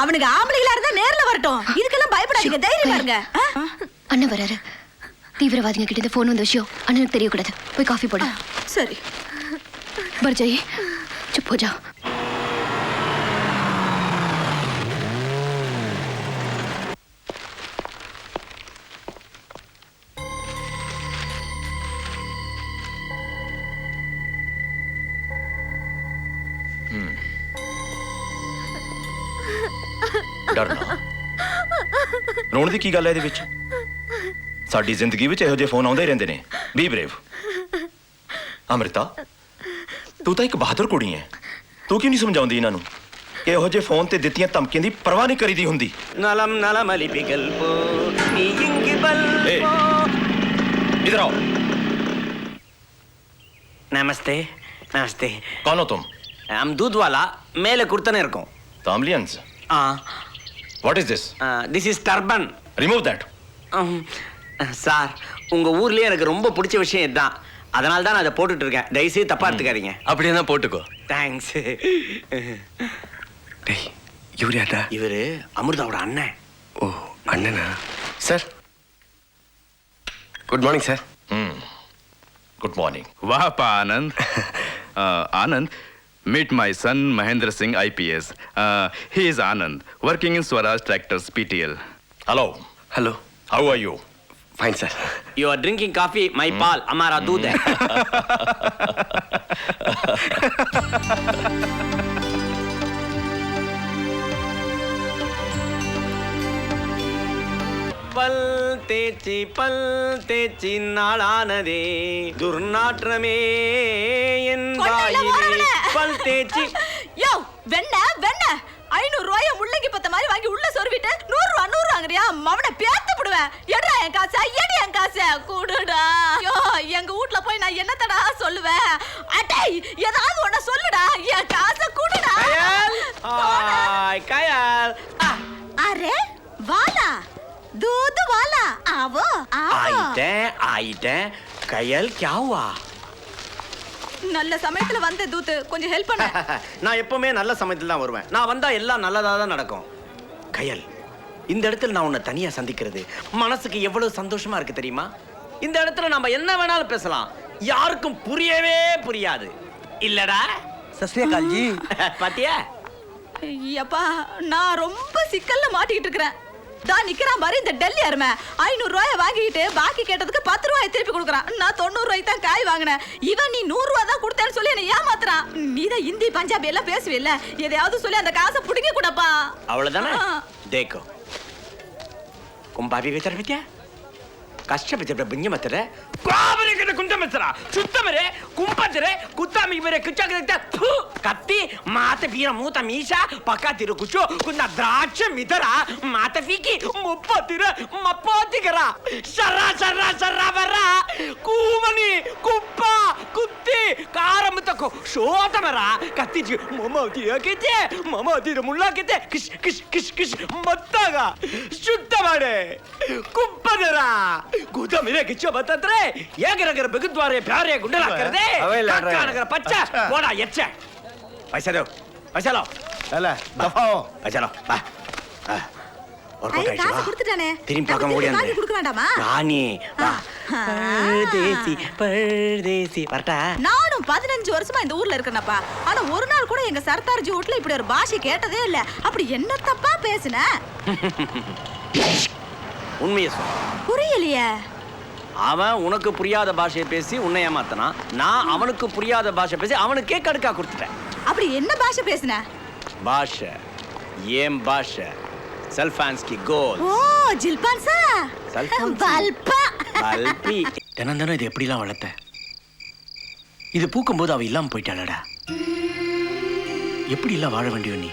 அவனுக்கு ஆம்பளைகளா இருந்தா நேர்ல வரட்டும். இதுக்கெல்லாம் பயப்படாதீங்க, தைரியமா இருங்க. அண்ணன் வராரு. தீவிரவாதிங்க கிட்ட இந்த போன் வந்த விஷயம் அண்ணனுக்கு தெரியக்கூடாது. போய் காஃபி போடு. சரி. பர்ஜாயி चुप हो जाओ. डरना रोण दी की गल है इहदे विच? साडी जिंदगी विच इहो जिहे फोन आउंदे रहिंदे ने. Be brave. अमृता तू तो एक बहादुर कुड़ी है. तू क्यों नहीं समझाउंदी इन्हां नूं कि इहो जिहे फोन ते दित्तियां धमकियां दी परवाह नहीं करीदी हुंदी? नलम नलमलि पिगल्पो नी इंगी बल्पो. इधर आओ. नमस्ते. नमस्ते. कौन हो तुम? हम दूध वाला मेले कुर्तने இருக்கோம். तामलियंस. What is this? This is turban. Remove that. Sir உங்க ஊர்லயே எனக்கு ரொம்ப பிடிச்ச விஷயம் இதுதான். அதனால தான் நான் அதை போட்டுட்டு இருக்கேன். தயவுசெய்து தப்பா எடுத்துக்காதீங்க. அப்படியே போட்டுக்கோ. தேங்க்ஸ். டேய் இவரு யாரா? இவரு அமிர்தாவோட அண்ணன். ஓ அண்ணனா? Sir good morning sir. Good morning. वाह आनंद. आनंद, meet my son Mahendra Singh IPS. He is Anand, working in Swaraj Tractors PTL. Hello. Hello. How are you? Fine sir. You are drinking coffee, my pal. हमारा दूध है. பல் தேச்சி நாளானதே துர்நாற்றமே என் வாயிலே பல் தேச்சி. யோ வெண்ண 500 ரூபாய முள்ளங்கி பத்த மாதிரி வாங்கி உள்ள சொருவிட்டு 100 ரூபா வாங்குறியா? மவனை பேத்து போடுவேன். எடா என் காசை, எடி என் காசை குடுடா. யோ எங்க வீட்ல போய் நான் என்னத்தடா சொல்லுவேன்? அடேய் ஏதாவது ஒண்ணு சொல்லுடா. என் காசை குடுடா. கயல். ஹாய் கயல். அரே வாலா दूध वाला आवो आओ. आइटे कयल क्या हुआ? நல்ல சமயத்துல வந்த தூது கொஞ்சம் ஹெல்ப் பண்ணு. நான் எப்பவுமே நல்ல சமயத்துல தான் வருவேன். நான் வந்தா எல்லாம் நல்லதா தான் நடக்கும். கயல், இந்த இடத்துல நான் உன்னை தனியா சந்திக்கிறது மனசுக்கு எவ்வளவு சந்தோஷமா இருக்கு தெரியுமா? இந்த இடத்துல நம்ம என்ன வேணாலும் பேசலாம். யாருக்கும் புரியவே புரியாது. இல்லடா? சஸ்ரீகால் ஜி. பாத்தியா? ஐயப்பா நான் ரொம்ப சிக்கல்ல மாட்டிக்கிட்டு இருக்கேன். தான் நிக்கிறான் பாரு இந்த டெல்லி அருமை. 500 ரூபாய வாங்கிட்டு பாக்கி கேட்டதுக்கு 10 ரூபாய் திருப்பி கொடுக்குறான். நான் 90 ரூபாய்க்கு தான் காய் வாங்கினேன். இவன் நீ 100 ரூபாய் தான் கொடுத்தேன்னு சொல்லி என்ன ஏமாத்துறான். நீதான் ஹிந்தி பஞ்சாபி எல்லாம் பேசுவில்ல, எதையாவது சொல்லி அந்த காசை புடிங்க கூடப்பா. அவ்வளவுதானே? தேக்கோ கும்பாபி வேச்சர பத்தியா கஷ்டப்பட்டு பிஞ்ச மத்தர பாவரே கிட்ட குண்ட மத்தர சுத்தமரே கும்பத்தரே குத்தாமி இவரே கிச்சக்க கத்தி மாத்த பீர மூத்த மீசா பக்காத்திரு குச்சோ குನ್ನ ದ್ರಾಕ್ಷ ಮಿದರ ಮಾತ ಫೀಕಿ ಮುಪ್ಪತ್ತಿರ ಮಪ್ಪೋತಿಗರ ಶರ ಬರ ಕೂಮನಿ ಕುಪ್ಪ ಕುತ್ತಿ ಕಾರಮತಕೋ ಶೋತಮರ ಕತ್ತಿಜಿ ಮಮತಿರ ಮುಳ್ಳಾಕಿತೆ ಕಿಶ್ ಕಿಶ್ ಕಿಶ್ ಕಿಶ್ ಮತ್ತಾಗ ಶುದ್ಧ ಮಾಡೆ ಕುಪ್ಪದರ गुदा मेरे किच्चो बतत्रे येगरगर बिगद्वारे प्यारे गुंडला कर दे कानगर पच्चा बोड़ा यच्चा पैसा दो पैसा लो ले दफाओ पैसा लो बा और ஐ காசு கொடுத்துட்டானே திரும்பி பார்க்க ஓடியானே காசு கொடுக்க வேண்டாமா? ராணி பரதேசி வரட்டா? நானும் 15 வருஷமா இந்த ஊர்ல இருக்கேனப்பா. ஆனா ஒரு நாள் கூட எங்க சர்தார்ஜி வீட்ல இப்படி ஒரு பாஷை கேட்டதே இல்ல. அப்படி என்ன தப்பா பேசுன? உண்மையை சொல். புரியலையே. அவன் உனக்கு புரியாத பாஷையை பேசி உன்னை ஏமாத்தனா, நான் அவனுக்கு புரியாத பாஷை பேசி அவனுக்கே கடுக்கா கொடுத்துட்டேன். அப்படி என்ன பாஷை பேசுன? பாஷை ஏம் பாஷை சல்ஃபான்ஸ்கி கோல். ஓ ஜில்பான்சா பல்பா பல்பி. தினம் இது எப்படிலாம் வளர்த்த? இது பூக்கும்போது அவ இல்லாம போயிட்டாளடா. எப்படி எல்லாம் வாழ வேண்டிய நீ?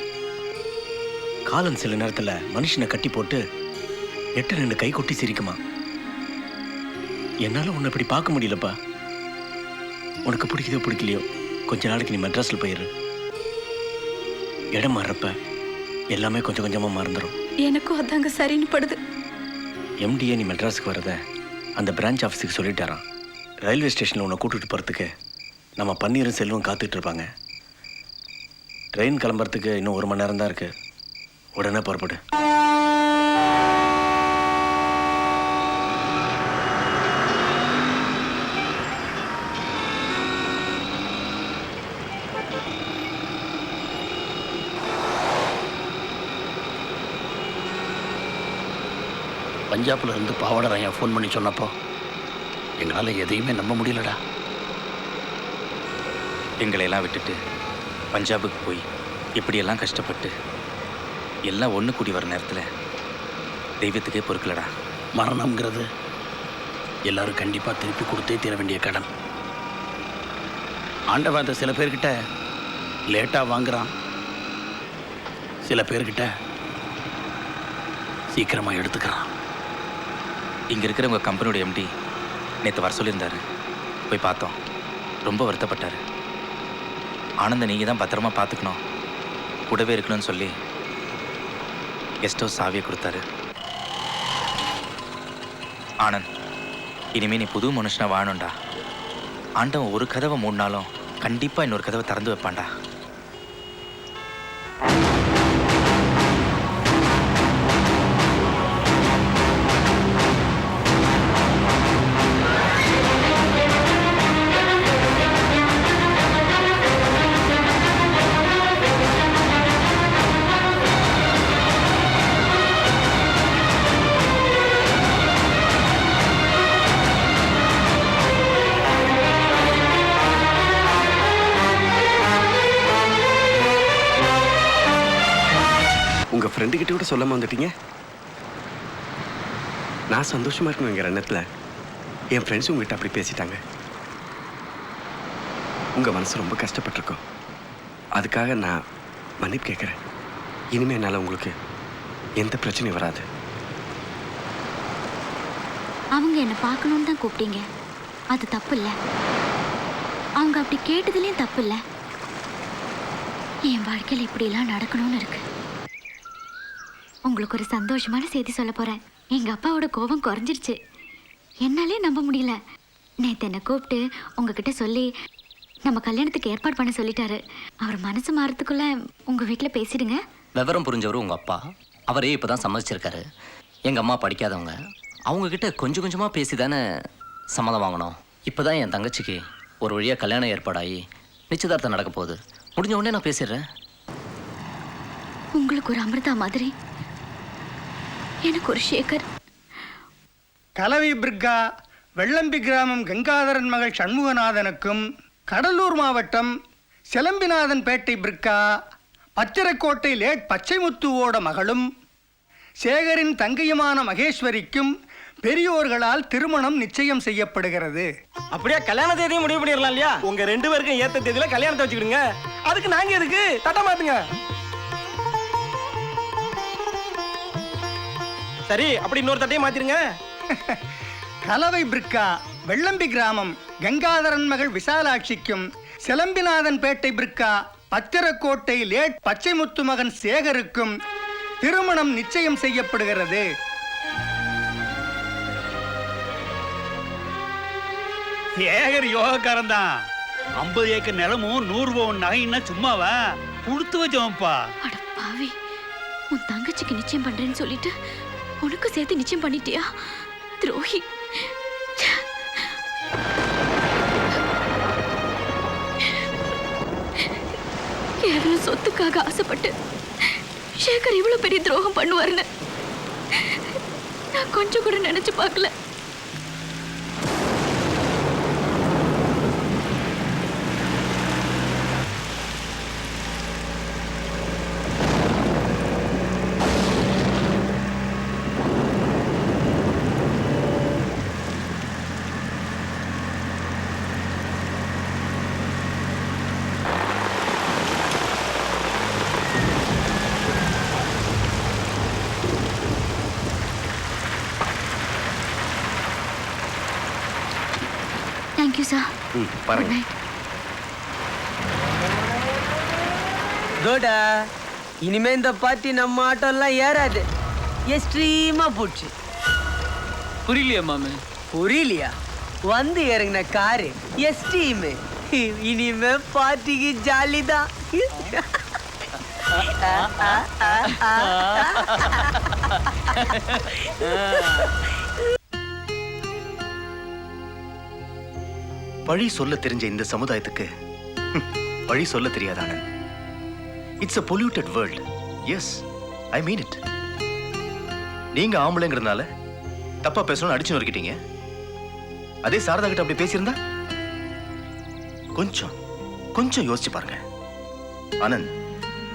காலம் சில நேரத்துல மனுஷனை கட்டி போட்டு 8 கை கொட்டி சிரிக்குமா? என்னால உன்னை இப்படி பார்க்க முடியலப்பா. உனக்கு பிடிக்குதோ பிடிக்கலையோ கொஞ்ச நாளைக்கு நீ மெட்ராஸ்ல போயிரு. இடம் மாறுறப்ப எல்லாமே கொஞ்சம் கொஞ்சமா மறந்துடும். எனக்கும் அதாங்க சரின்னு படுது. எம்டிஏ நீ மெட்ராஸுக்கு வரத அந்த பிரான்ச் ஆஃபீஸுக்கு சொல்லிட்டாரான். ரயில்வே ஸ்டேஷனில் உன்னை கூட்டிட்டு போகிறதுக்கு நம்ம பன்னீரும் செல்வம் காத்துட்டு இருப்பாங்க. ட்ரெயின் கிளம்புறதுக்கு இன்னும் 1 மணி நேரம் தான் இருக்கு. உடனே புறப்படு. பஞ்சாப்ல இருந்து பாவாடராயன் ஃபோன் பண்ணி சொன்னப்போ எங்களால் எதையுமே நம்ப முடியலடா. எங்களை எல்லாம் விட்டுட்டு பஞ்சாபுக்கு போய் இப்படியெல்லாம் கஷ்டப்பட்டு எல்லாம் ஒன்று கூடி வர நேரத்தில் தெய்வத்துக்கே பொறுக்கலடா. மரணம்ங்கிறது எல்லாரும் கண்டிப்பாக திருப்பி கொடுத்தே தீர வேண்டிய கடன். ஆண்டவன் அதை சில பேர்கிட்ட லேட்டாக வாங்குறான், சில பேர்கிட்ட சீக்கிரமாக எடுத்துக்கிறான். இங்கே இருக்கிற உங்கள் கம்பெனியோட எம்டி நேற்று வர சொல்லியிருந்தாரு. போய் பார்த்தோம். ரொம்ப வருத்தப்பட்டார். ஆனந்த நீங்கள் தான் பத்திரமா பார்த்துக்கணும், கூடவே இருக்கணும்னு சொல்லி கெஸ்ட் ஹவுஸ் சாவியை கொடுத்தாரு. ஆனந்த், இனிமேல் நீ புது மனுஷனா வாழணும்டா. ஆண்டவன் ஒரு கதவை மூடினாலும் கண்டிப்பாக இன்னொரு கதவை திறந்து வைப்பான்டா. உங்க ஃப்ரெண்டு கிட்ட கூட சொல்லாம வந்துட்டீங்க. நான் சந்தோஷமா இருக்கணுங்கிற எண்ணத்துல என் ஃப்ரெண்ட்ஸ் உங்ககிட்ட அப்படி பேசிட்டாங்க. உங்க மனசு ரொம்ப கஷ்டப்பட்டிருக்கோம். அதுக்காக நான் மன்னிப்பு கேட்குறேன். இனிமே என்னால் உங்களுக்கு எந்த பிரச்சனையும் வராது. அவங்க என்னை பார்க்கணுன்னு தான் கூப்பிட்டீங்க, அது தப்பு இல்லை. அவங்க அப்படி கேட்டதுலேயும் தப்பு இல்லை. என் வாழ்க்கையில் இப்படிலாம் நடக்கணும்னு இருக்கு. உங்களுக்கு ஒரு சந்தோஷமான செய்தி சொல்ல போகிறேன். எங்கள் அப்பாவோட கோபம் குறைஞ்சிருச்சு. என்னாலே நம்ப முடியல. நேற்று என்னை கூப்பிட்டு உங்ககிட்ட சொல்லி நம்ம கல்யாணத்துக்கு ஏற்பாடு பண்ண சொல்லிட்டாரு. அவர் மனசு மாறத்துக்குள்ள உங்கள் வீட்டில் பேசிடுங்க. விவரம் புரிஞ்சவர் உங்கள் அப்பா. அவரே இப்போ தான் சம்மதிச்சிருக்காரு. எங்கள் அம்மா படிக்காதவங்க, அவங்கக்கிட்ட கொஞ்சம் கொஞ்சமாக பேசி தானே சம்மதம் வாங்கணும். இப்போ தான் என் தங்கச்சிக்கு ஒரு வழியாக கல்யாணம் ஏற்பாடாகி நிச்சயதார்த்தம் நடக்க போகுது. முடிஞ்ச உடனே நான் பேசிடுறேன். உங்களுக்கு ஒரு அமிர்தா மாதிரி எனக்கு ஒரு சேகர். கலவை பிர்கா வெள்ளம்பி கிராமம் கங்காதரன் மகள் சண்முகநாதனுக்கும், கடலூர் மாவட்டம் செலம்பிநாதன் பேட்டை பிர்கா பத்திரக்கோட்டை லேட் பச்சைமுத்துவோட மகளும் சேகரின் தங்கையுமான மகேஸ்வரிக்கும் பெரியோர்களால் திருமணம் நிச்சயம் செய்யப்படுகிறது. அப்படியே கல்யாண தேதியும் முடிவு பண்ணிடலாம் இல்லையா? உங்க 2 பேருக்கும் ஏத்த தேதியில கல்யாணத்தை வச்சுக்கிடுங்க. அதுக்கு நாங்க எதுக்கு தட்ட மாத்துங்க. சரி, அப்படி இன்னொரு தட்டையும் மாத்திருங்க. கலவை பிர்கா வெள்ளம்பி கிராமம் கங்காதரன் மகள் விசாலாட்சிக்கும், செலம்பிநாதன் பேட்டை பிர்கா பத்திரக்கோட்டை லேட் பச்சைமுத்து மகன் சேகருக்கும் திருமணம் நிச்சயம் செய்யப்படுகிறது. சேகர் யோகக்காரன் தான். 50 ஏக்கர் நிலமும் 100 பவுன் நகைன்னா சும்மாவா? கொடுத்து வச்சோம்ப்பா. அட பாவி, உன் தங்கச்சிக்கு நிச்சயம் பண்றேன்னு சொல்லிட்டு உனக்கு சேர்த்து நிச்சயம் பண்ணிட்டியா? துரோகி. கேவலம் சொத்துக்காக ஆசைப்பட்டு சேகர் இவ்வளவு பெரிய துரோகம் பண்ணுவாருன்னு நான் கொஞ்சம் கூட நினைச்சு பார்க்கல. Thank you, sir. பாருங்க. தோடா, இனிமே இந்த பார்ட்டி நம்ம ஆட்டோலாம் ஏறாது. எக்ஸ்ட்ரீமா போச்சு. புரியலையா மாமே? புரியலையா? வந்து இறங்கின காரு எஸ்ட்ரீம். இனிமே பார்ட்டிக்கு ஜாலி தான். பழி சொல்ல தெரிஞ்ச இந்த சமுதாயத்துக்கு பழி சொல்ல தெரியாதான? It's a polluted world. Yes, I mean it. நீங்க ஆம்பளைங்கிறதுனால தப்பா பேசணும்னு அடிச்சு நொறுக்கிட்டீங்க. அதே சாரதா கிட்ட அப்படி பேசியிருந்தா கொஞ்சம் யோசிச்சு பாருங்க. ஆனந்த்,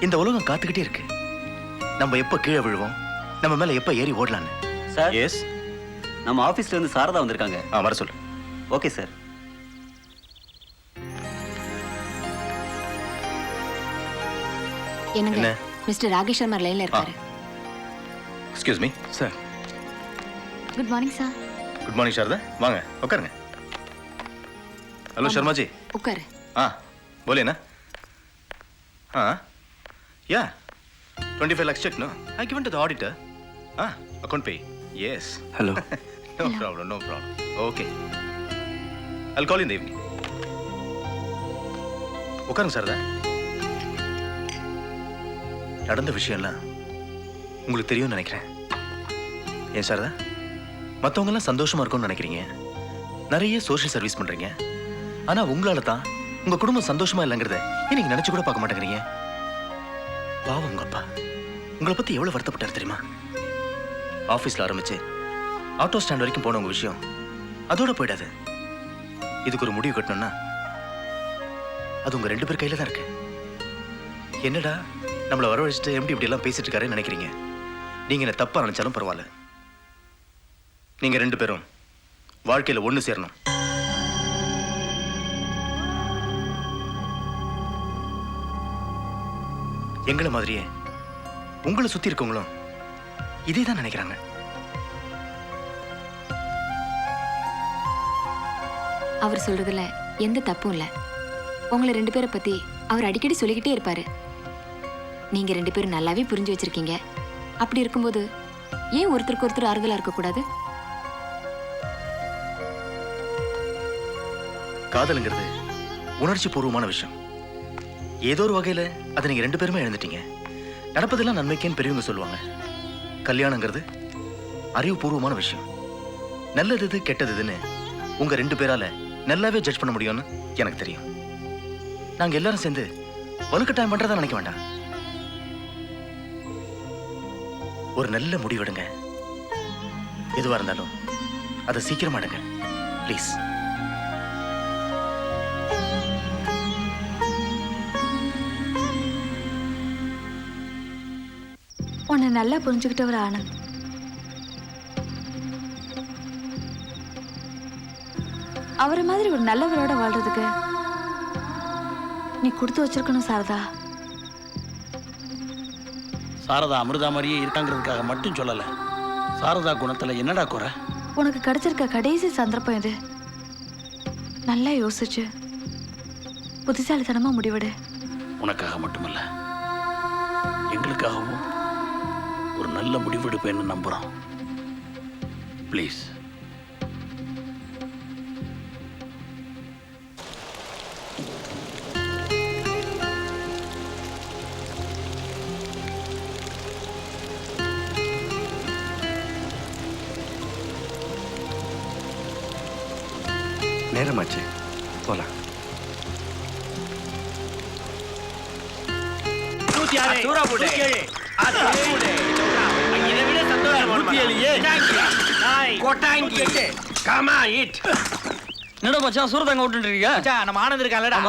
இந்த உலகம் காத்துக்கிட்டே இருக்கு. நம்ம எப்ப கீழே விழுவோம், நம்ம மேல எப்ப ஏறி ஓடலான்னு. சார், எஸ், நம்ம ஆபீஸ்ல இருந்து சாரதா வந்திருக்காங்க. வர சொல்லு. Okay sir. என்னங்க, என்ன? மிஸ்டர் ராகேஷ் சர்மா லைன்ல இருக்காரு. Excuse me sir. Good morning sir. Good morning Sharada, வாங்க உட்காருங்க. हेलो शर्मा जी. உட்காரு. बोलिए ना. या 25 lakhs check, no? I given to the auditor. Account pay. Yes. Hello. No problem. Okay. I'll call you in the evening. உட்காருங்க शारदा. நடந்த விஷயம்லாம் உங்களுக்கு தெரியும்னு நினைக்கிறேன். ஏன் शारदा, மற்றவங்க எல்லாம் சந்தோஷமா இருக்கும்னு நினைக்கிறீங்க, நிறைய சோஷியல் சர்வீஸ் பண்றீங்க. ஆனா உங்களால தான் உங்க குடும்பம் சந்தோஷமா இல்லைங்கிறத நீங்க நினைச்சு கூட பார்க்க மாட்டேங்கிறீங்க. பாவம், உங்க அப்பா உங்களை பத்தி எவ்வளவு வருத்தப்பட்டாரு தெரியுமா? ஆபீஸ்ல ஆரம்பிச்சு ஆட்டோ ஸ்டாண்ட் வரைக்கும் போன உங்க விஷயம் அதோட போயிடாது. இதுக்கு ஒரு முடிவு கட்டணும்னா அது உங்க 2 பேர் கையில தான் இருக்கு. என்னடா நம்மள வரவழைச்சிட்டு எப்படி இப்படி எல்லாம் பேசிட்டு இருக்காருன்னு நினைக்கிறீங்க? நீங்க என்ன தப்பா நினைச்சாலும் பரவாயில்ல. நீங்க 2 பேரும் வாழ்க்கையில ஒண்ணு சேரணும். எங்களை மாதிரியே உங்களை சுத்தி இருக்கவங்களும் இதே தான் நினைக்கிறாங்க. அவர் சொல்றதுல எந்த தப்பும் இல்ல. உங்களை 2 பேரை பத்தி அவர் அடிக்கடி சொல்லிக்கிட்டே இருப்பாரு. நீங்க 2 பேரும் நல்லாவே புரிஞ்சு வச்சிருக்கீங்க. அப்படி இருக்கும்போது ஏன் ஒருத்தருக்கு ஒருத்தர் ஆறுதலா இருக்கக்கூடாது? காதலுங்கிறது உணர்ச்சி பூர்வமான விஷயம். ஏதோ ஒரு வகையில அதை நீங்க 2 பேருமே எழுந்துட்டீங்க. நடப்பதெல்லாம் நன்மைக்கேன்னு பெரியவங்க சொல்லுவாங்க. கல்யாணங்கிறது அறிவுபூர்வமான விஷயம். நல்லது எது கெட்டது எதுன்னு உங்க 2 பேரால நல்லாவே ஜட்ஜ் பண்ண முடியும்னு எனக்கு தெரியும். நாங்க எல்லாரும் சேர்ந்து வலுக்கட்டாயம் பண்றதா நினைக்க வேண்டாம். ஒரு நல்ல முடிவெடுங்க. எதுவா இருந்தாலும் அதை சீக்கிரமா எடுங்க ப்ளீஸ். உன்னை நல்லா புரிஞ்சுக்கிட்டவர் ஆனந்த். அவரை மாதிரி ஒரு நல்லவரோட வாழ்றதுக்கு நீ கொடுத்து வச்சிருக்கணும் சாரதா. சாரதா அமிர்தா மாதிரியே இருக்காங்கிறதுக்காக மட்டும் சொல்லல. சாரதா குணத்துல என்னடா குறை? உனக்கு கிடைச்சிருக்க கடைசி சந்தர்ப்பம் இது. நல்லா யோசிச்சு புத்திசாலித்தனமா முடிவெடு. உனக்காக மட்டுமல்ல, எங்களுக்காகவும் ஒரு நல்ல முடிவெடுப்பேன்னு நம்புறோம். ப்ளீஸ். நேரமாச்சு, போலாம். என்னடா மச்சான் சூரதாங்க விட்டுருக்கீங்க? நம்ம ஆனந்த் இருக்கான்லடா,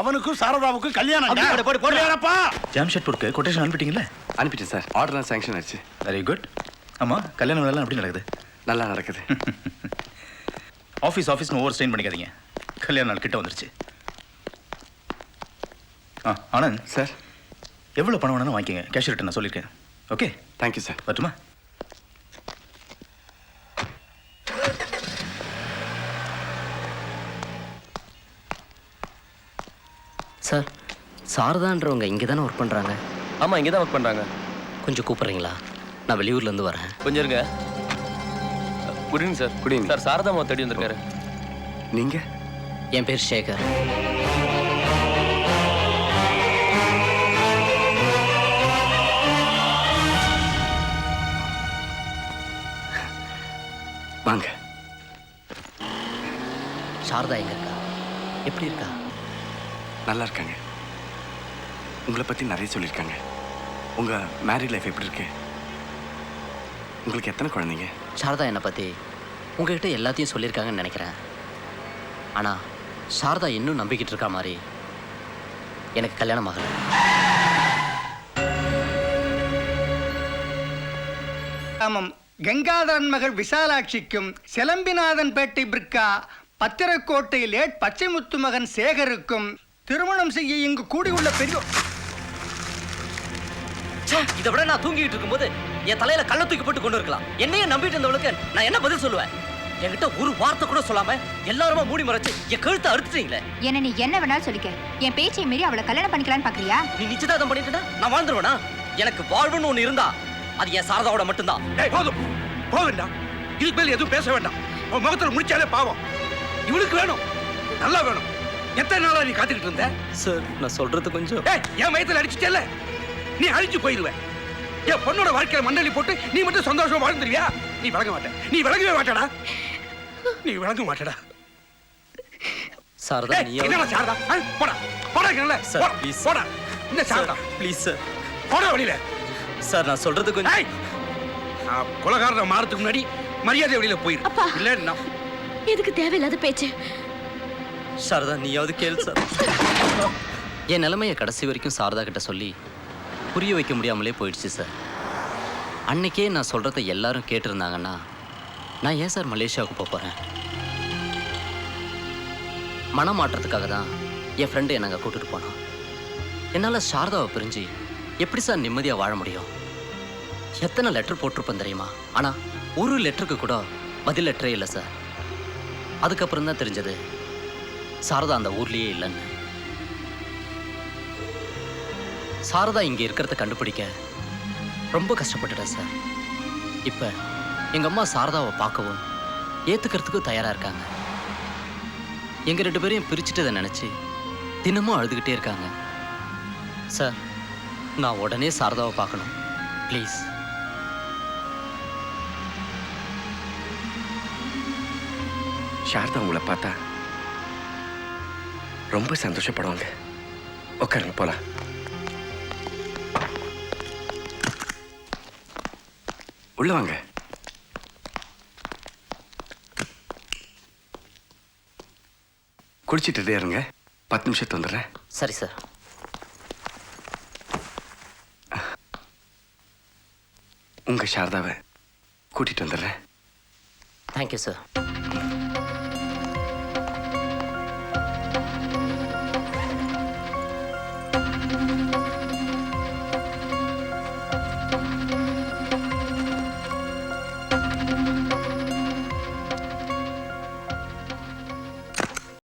அவனுக்கும் சாரதாவுக்கும் கல்யாணம். ஜாம்ஷெட்பூருக்கு கொட்டேஷன் அனுப்பிட்டீங்களா? அனுப்பிட்டேன் சார். ஆர்டர்லாம் சேங்ஷன் ஆச்சு. Very good. ஆமா, கல்யாணம் வேலைலாம் எப்படி நடக்குது? நல்லா நடக்குது. ஆஃபீஸ்னு ஓவர் ஸ்ட்ரெயின் பண்ணிக்காதீங்க. கல்யாண நாள் கிட்ட வந்துருச்சு. ஆனந்த் சார், எவ்வளோ பணம் வேணாலும் வாங்கிக்கங்க. கேஷ் ரிட்டர்ன் நான் சொல்லியிருக்கேன். Okay, thank you sir. பட்டுமா? சார், சாரதான்றவங்க இங்கே தானே ஒர்க் பண்ணுறாங்க? ஆமா, இங்கே தான் ஒர்க் பண்றாங்க. கொஞ்சம் கூப்பிட்றீங்களா? நான் வெளியூர்லேருந்து வரேன். கொஞ்சம் இருங்க. Good evening sir. Good evening sir. சாரதாமா தேடி வந்திருக்காரு. நீங்க? என் பேர் சேகர். வாங்க. சாரதா எங்க இருக்கா? எப்படி இருக்கா? நல்லா இருக்காங்க. உங்களை பற்றி நிறைய சொல்லியிருக்காங்க. உங்கள் மேரிட் லைஃப் எப்படி இருக்கு? உங்களுக்கு எத்தனை குழந்தைங்க? சாரதா என்னை பற்றி உங்ககிட்ட எல்லாத்தையும் சொல்லியிருக்காங்கன்னு நினைக்கிறேன். ஆனால் சாரதா இன்னும் நம்பிக்கிட்டு இருக்கா மாதிரி எனக்கு கல்யாணம் ஆகலை. கிராமம் கங்காதரன் மகள் விசாலாட்சிக்கும் சிலம்பிநாதன் பேட்டை பிர்கா பத்திரக்கோட்டை லேட் பச்சைமுத்து மகன் சேகருக்கும் திருமணம் செய்ய இங்கு கூடியுள்ள பெரிய இதை விட நான் தூங்கிட்டு இருக்கும்போது என் தலையில கள்ள தூக்கி போட்டு கொண்டு இருக்கலாம். என்னையே நம்பிட்டு இருந்தவளுக்கு நான் என்ன பதில் சொல்லுவேன்? என்கிட்ட ஒரு வார்த்தை கூட சொல்லாம எல்லாருமா மூடி மறைச்சு என் கழுத்தை அறுத்துட்டீங்களே. என்ன நீ என்ன வேணாலும் சொல்லிக்க, என் பேச்சை மீறி அவளை கல்யாணம் பண்ணிக்கலான்னு பாக்குறியா? நீ நிச்சயதார்த்தம் பண்ணிட்டுனா நான் வாழ்ந்துருவேனா? எனக்கு வாழ்வுன்னு ஒண்ணு இருந்தா அது என் சாரதாவோட மட்டும்தான். போதும் போதும்டா, இதுக்கு மேல எதுவும் பேச வேண்டாம். உன் முகத்துல முடிச்சாலே பாவம். இவளுக்கு வேணும், நல்லா வேணும். எத்தனை நாளா நீ காத்துக்கிட்டு இருந்த? சார் நான் சொல்றது கொஞ்சம். என் வயத்துல அடிச்சுட்டல, நீ அழிஞ்சு போயிடுவ. என் பொண்ணோட வாழ்க்கையில மண்ணலி போட்டு நீ மட்டும் சந்தோஷமா வாழ்ந்துருவியா? நீ விளங்க மாட்ட, நீ விளங்கவே மாட்டடா, நீ விளங்க மாட்டடா. சாரதா நீ என்ன சாரதா? போடா போடா, சார் ப்ளீஸ் போடா. இந்த சாரதா ப்ளீஸ் சார் போடா வெளியில. சார் நான் சொல்றது கொஞ்சம். கொலகாரனை மாறதுக்கு முன்னாடி மரியாதை வெளியில போயிரு. இல்ல நான் எதுக்கு தேவையில்லாத பேச்சு? சாரதா நீயாவது கேளு சார். என் நிலைமையை கடைசி வரைக்கும் சாரதா கிட்ட சொல்லி புரிய வைக்க முடியாமலே போயிடுச்சு சார். அன்னைக்கே நான் சொல்றதை எல்லாரும் கேட்டிருந்தாங்கன்னா நான் ஏன் சார் மலேசியாவுக்கு போறேன்? மனம் மாற்றத்துக்காக தான் என் ஃப்ரெண்டு என்னங்க கூட்டிட்டு போனான். என்னால் சாரதாவை பிரிஞ்சு எப்படி சார் நிம்மதியாக வாழ முடியும்? எத்தனை லெட்டர் போட்டிருப்பேன் தெரியுமா? ஆனால் ஒரு லெட்டருக்கு கூட பதில் லெட்டரே இல்லை சார். அதுக்கப்புறம் தான் தெரிஞ்சது சாரதா அந்த ஊர்லேயே இல்லைன்னு. சாரதா இங்கே இருக்கிறத கண்டுபிடிக்க ரொம்ப கஷ்டப்பட்டுட்டேன் சார். இப்போ எங்கள் அம்மா சாரதாவை பார்க்கவும் ஏற்றுக்கிறதுக்கும் தயாராக இருக்காங்க. எங்கள் 2 பேரையும் பிரிச்சுட்டதை நினச்சி தினமும் அழுதுகிட்டே இருக்காங்க. சார் நான் உடனே சாரதாவை பார்க்கணும் ப்ளீஸ். சாரதா உங்களை பார்த்தா ரொம்ப சந்தோஷப்படுவாங்க. உட்காருங்க போலாம். உள்ள வாங்க. குடிச்சிட்டு இருங்க, 10 நிமிஷத்து வந்துடுறேன். சரி சார். உங்க சாரதாவை கூட்டிட்டு வந்துடுறேன். Thank you sir.